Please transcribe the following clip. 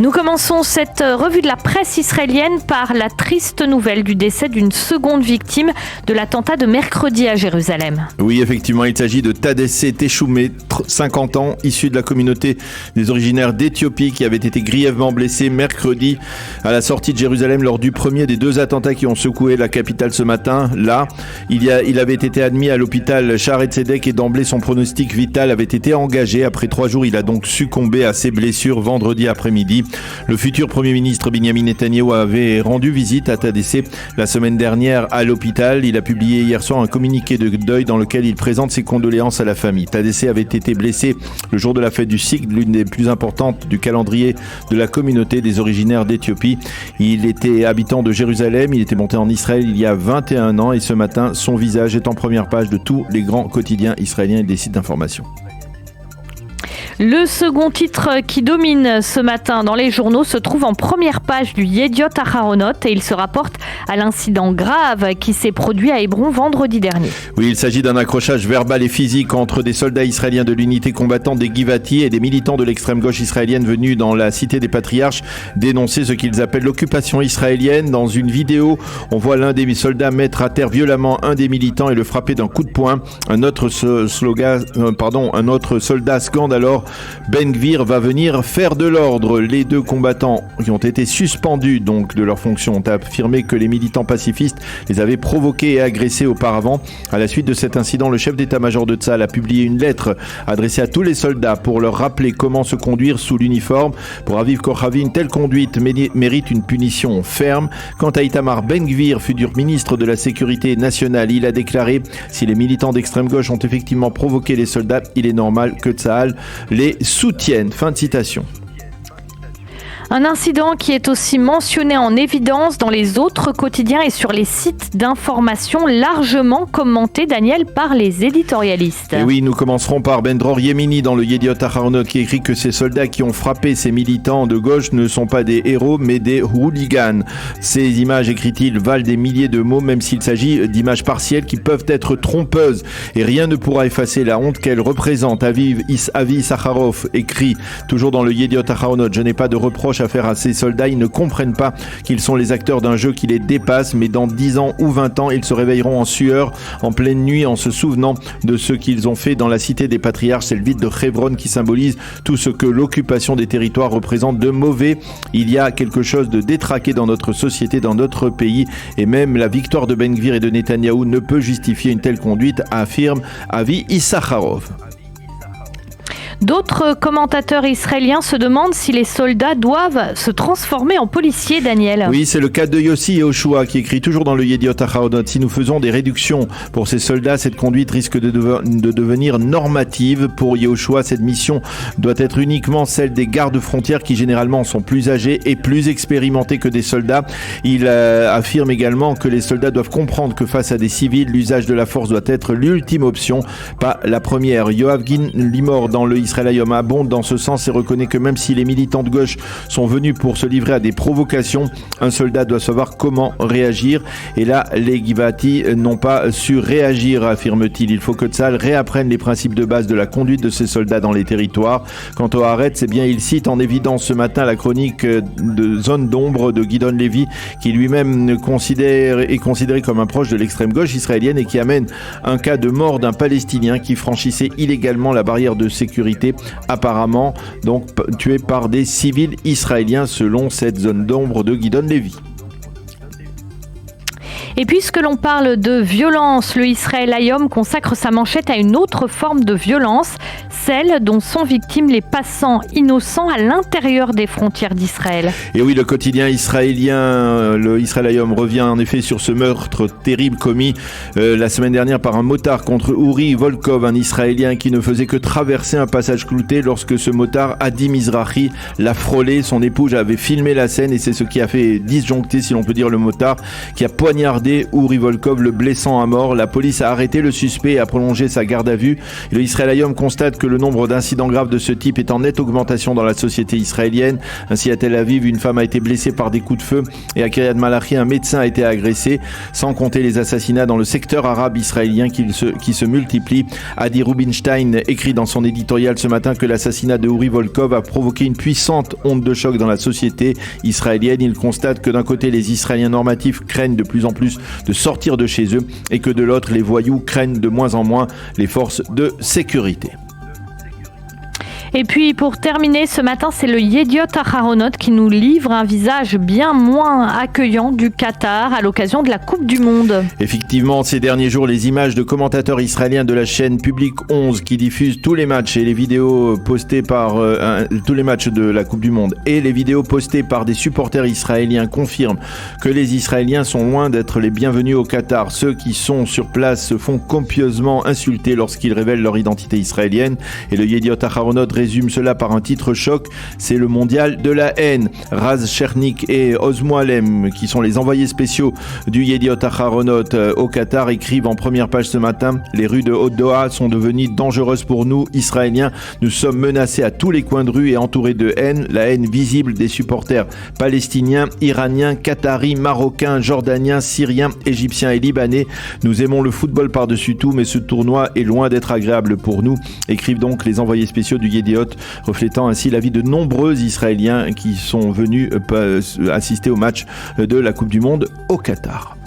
Nous commençons cette revue de la presse israélienne par la triste nouvelle du décès d'une seconde victime de l'attentat de mercredi à Jérusalem. Oui, effectivement, il s'agit de Tadesse Teshoumé, 50 ans, issu de la communauté des originaires d'Éthiopie, qui avait été grièvement blessé mercredi à la sortie de Jérusalem lors du premier des deux attentats qui ont secoué la capitale ce matin. Là, il avait été admis à l'hôpital Shaare Zedek et d'emblée son pronostic vital avait été engagé. Après 3 jours, il a donc succombé à ses blessures vendredi après-midi. Le futur Premier ministre Benjamin Netanyahou avait rendu visite à Tadesse la semaine dernière à l'hôpital. Il a publié hier soir un communiqué de deuil dans lequel il présente ses condoléances à la famille. Tadesse avait été blessé le jour de la fête du Sikh, l'une des plus importantes du calendrier de la communauté des originaires d'Éthiopie. Il était habitant de Jérusalem, il était monté en Israël il y a 21 ans et ce matin, son visage est en première page de tous les grands quotidiens israéliens et des sites d'information. Le second titre qui domine ce matin dans les journaux se trouve en première page du Yediot Aharonot et il se rapporte à l'incident grave qui s'est produit à Hébron vendredi dernier. Oui, il s'agit d'un accrochage verbal et physique entre des soldats israéliens de l'unité combattante des Givati et des militants de l'extrême gauche israélienne venus dans la cité des patriarches dénoncer ce qu'ils appellent l'occupation israélienne. Dans une vidéo, on voit l'un des soldats mettre à terre violemment un des militants et le frapper d'un coup de poing. Un autre soldat scande alors Ben Gvir va venir faire de l'ordre. Les deux combattants qui ont été suspendus donc de leur fonction ont affirmé que les militants pacifistes les avaient provoqués et agressés auparavant. À la suite de cet incident, le chef d'état-major de Tsahal a publié une lettre adressée à tous les soldats pour leur rappeler comment se conduire sous l'uniforme. Pour Aviv Kochavi, une telle conduite mérite une punition ferme. Quant à Itamar Ben Gvir, futur ministre de la Sécurité nationale, il a déclaré « Si les militants d'extrême gauche ont effectivement provoqué les soldats, il est normal que Tsahal les soutiennent ». Fin de citation. Un incident qui est aussi mentionné en évidence dans les autres quotidiens et sur les sites d'information largement commentés, Daniel, par les éditorialistes. Et oui, nous commencerons par Ben-Dror Yemini dans le Yediot Aharonot qui écrit que ces soldats qui ont frappé ces militants de gauche ne sont pas des héros mais des hooligans. Ces images, écrit-il, valent des milliers de mots même s'il s'agit d'images partielles qui peuvent être trompeuses et rien ne pourra effacer la honte qu'elles représentent. Avi Issacharov écrit toujours dans le Yediot Aharonot « Je n'ai pas de reproche à faire à ces soldats, ils ne comprennent pas qu'ils sont les acteurs d'un jeu qui les dépasse, mais dans 10 ans ou 20 ans, ils se réveilleront en sueur, en pleine nuit, en se souvenant de ce qu'ils ont fait dans la cité des patriarches. C'est le vide de Hebron qui symbolise tout ce que l'occupation des territoires représente de mauvais. Il y a quelque chose de détraqué dans notre société, dans notre pays, et même la victoire de Ben Gvir et de Netanyahou ne peut justifier une telle conduite, affirme Avi Issacharov. D'autres commentateurs israéliens se demandent si les soldats doivent se transformer en policiers, Daniel. Oui, c'est le cas de Yossi Yehoshua qui écrit toujours dans le Yediot Aharonot. Si nous faisons des réductions pour ces soldats, cette conduite risque de devenir normative. Pour Yehoshua, cette mission doit être uniquement celle des gardes frontières qui généralement sont plus âgés et plus expérimentés que des soldats. Il affirme également que les soldats doivent comprendre que face à des civils, l'usage de la force doit être l'ultime option, pas la première. Yoav Gin Limor dans le Israël Hayom abonde dans ce sens et reconnaît que même si les militants de gauche sont venus pour se livrer à des provocations, un soldat doit savoir comment réagir. Et là, les Givati n'ont pas su réagir, affirme-t-il. Il faut que Tsahal réapprenne les principes de base de la conduite de ces soldats dans les territoires. Quant au Haaretz, eh bien, il cite en évidence ce matin la chronique de Zone d'ombre de Gidon Levy, qui lui-même est considéré comme un proche de l'extrême gauche israélienne et qui amène un cas de mort d'un Palestinien qui franchissait illégalement la barrière de sécurité, apparemment donc tué par des civils israéliens selon cette zone d'ombre de Gidon Levy. Et puisque l'on parle de violence, le Israël Hayom consacre sa manchette à une autre forme de violence, celle dont sont victimes les passants innocents à l'intérieur des frontières d'Israël. Et oui, le quotidien israélien, le Israël Hayom, revient en effet sur ce meurtre terrible commis la semaine dernière par un motard contre Uri Volkov, un Israélien qui ne faisait que traverser un passage clouté lorsque ce motard, Adi Mizrahi, l'a frôlé. Son épouse avait filmé la scène et c'est ce qui a fait disjoncter, si l'on peut dire, le motard qui a poignardé bombardé Ouri Volkov, le blessant à mort. La police a arrêté le suspect et a prolongé sa garde à vue. Le Israël Hayom constate que le nombre d'incidents graves de ce type est en nette augmentation dans la société israélienne. Ainsi, à Tel Aviv, une femme a été blessée par des coups de feu et à Kiryat Malachi, un médecin a été agressé, sans compter les assassinats dans le secteur arabe israélien qui se multiplient. Adi Rubinstein écrit dans son éditorial ce matin que l'assassinat de Ouri Volkov a provoqué une puissante onde de choc dans la société israélienne. Il constate que d'un côté, les Israéliens normatifs craignent de plus en plus de sortir de chez eux et que de l'autre, les voyous craignent de moins en moins les forces de sécurité. Et puis pour terminer, ce matin, c'est le Yediot Aharonot qui nous livre un visage bien moins accueillant du Qatar à l'occasion de la Coupe du Monde. Effectivement, ces derniers jours, les images de commentateurs israéliens de la chaîne Public 11 qui diffusent tous les matchs et les vidéos postées par tous les matchs de la Coupe du Monde et les vidéos postées par des supporters israéliens confirment que les Israéliens sont loin d'être les bienvenus au Qatar. Ceux qui sont sur place se font copieusement insulter lorsqu'ils révèlent leur identité israélienne. Et le Yediot Aharonot résume cela par un titre choc, c'est le mondial de la haine. Raz Chernik et Oz Moalem, qui sont les envoyés spéciaux du Yediot Aharonot au Qatar, écrivent en première page ce matin: les rues de Haute-Doha sont devenues dangereuses pour nous, Israéliens. Nous sommes menacés à tous les coins de rue et entourés de haine, la haine visible des supporters palestiniens, iraniens, qataris, marocains, jordaniens, syriens, égyptiens et libanais. Nous aimons le football par-dessus tout, mais ce tournoi est loin d'être agréable pour nous, écrivent donc les envoyés spéciaux du Yediot, reflétant ainsi l'avis de nombreux Israéliens qui sont venus assister au match de la Coupe du Monde au Qatar.